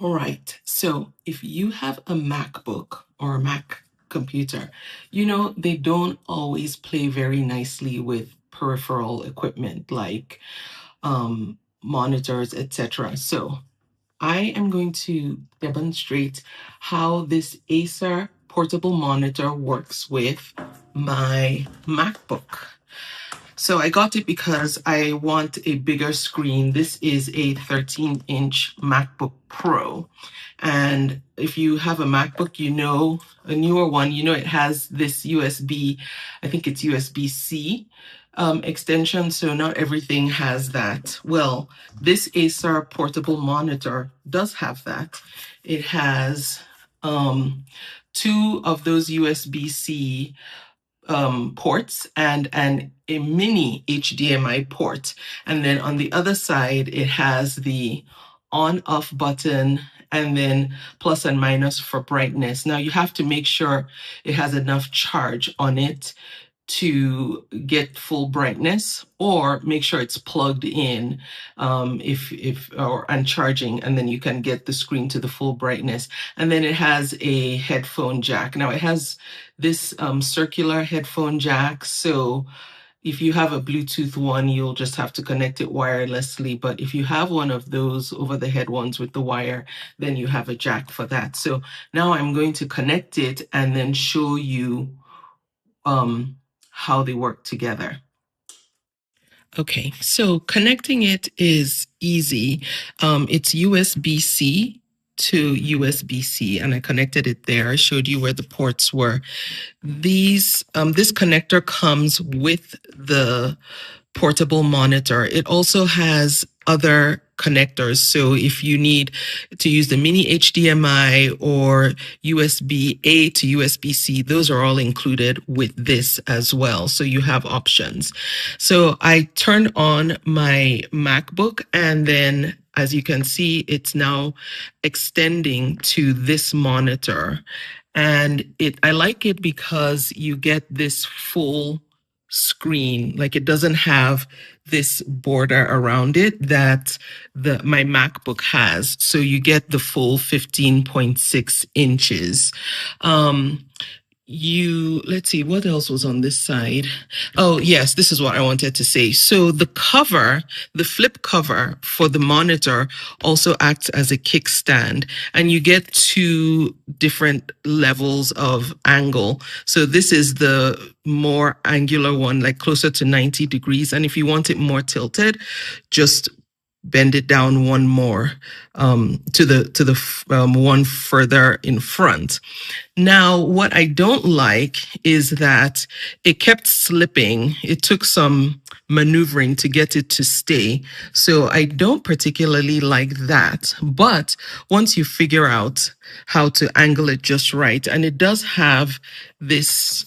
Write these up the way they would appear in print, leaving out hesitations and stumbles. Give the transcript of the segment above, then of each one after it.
All right, so if you have a MacBook or a Mac computer, you know, they don't always play very nicely with peripheral equipment like monitors, etc. So I am going to demonstrate how this Acer portable monitor works with my MacBook. So I got it because I want a bigger screen. This is a 13-inch MacBook Pro. And if you have a MacBook, you know, a newer one, you know, it has this USB, I think it's USB-C extension. So not everything has that. Well, this Acer portable monitor does have that. It has two of those USB-C ports and a mini HDMI port. And then on the other side, it has the on-off button and then plus and minus for brightness. Now you have to make sure it has enough charge on it to get full brightness, or make sure it's plugged in and charging, and then you can get the screen to the full brightness. And then it has a headphone jack. Now it has this circular headphone jack, so if you have a Bluetooth one, you'll just have to connect it wirelessly. But if you have one of those over-the-head ones with the wire, then you have a jack for that. So now I'm going to connect it and then show you how they work together. Okay, so connecting it is easy. It's USB-C to USB-C, and I connected it there. I showed you where the ports were. This connector comes with the portable monitor. It also has other connectors. So if you need to use the mini HDMI or USB-A to USB-C, those are all included with this as well. So you have options. So I turned on my MacBook, and then as you can see, it's now extending to this monitor. And I like it because you get this full screen. Like, it doesn't have this border around it that my MacBook has. So you get the full 15.6 inches. Let's see, what else was on this side? Oh, yes, this is what I wanted to say. So the flip cover for the monitor also acts as a kickstand, and you get two different levels of angle. So this is the more angular one, like closer to 90 degrees. And if you want it more tilted, just bend it down one more to the one further in front. Now, what I don't like is that it kept slipping. It took some maneuvering to get it to stay. So I don't particularly like that. But once you figure out how to angle it just right, and it does have this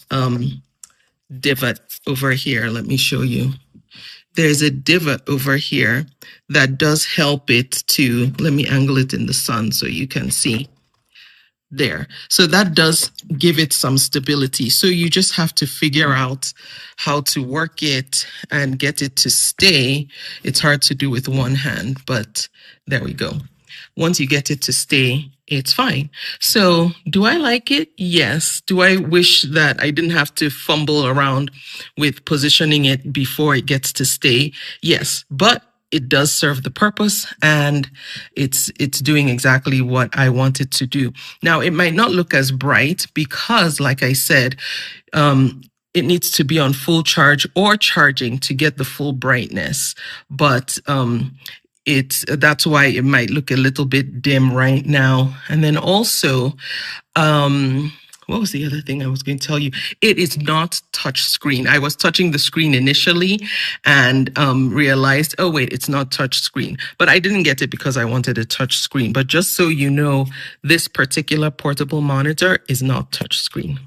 divot over here. Let me show you. There's a divot over here that does help it to, let me angle it in the sun so you can see. There. So that does give it some stability. So you just have to figure out how to work it and get it to stay. It's hard to do with one hand, but there we go. Once you get it to stay, it's fine. So do I like it? Yes. Do I wish that I didn't have to fumble around with positioning it before it gets to stay? Yes. But it does serve the purpose, and it's doing exactly what I want it to do. Now, it might not look as bright because, like I said, it needs to be on full charge or charging to get the full brightness. But that's why it might look a little bit dim right now. And then also, what was the other thing I was going to tell you? It is not touch screen. I was touching the screen initially and realized, oh, wait, it's not touch screen. But I didn't get it because I wanted a touch screen. But just so you know, this particular portable monitor is not touch screen.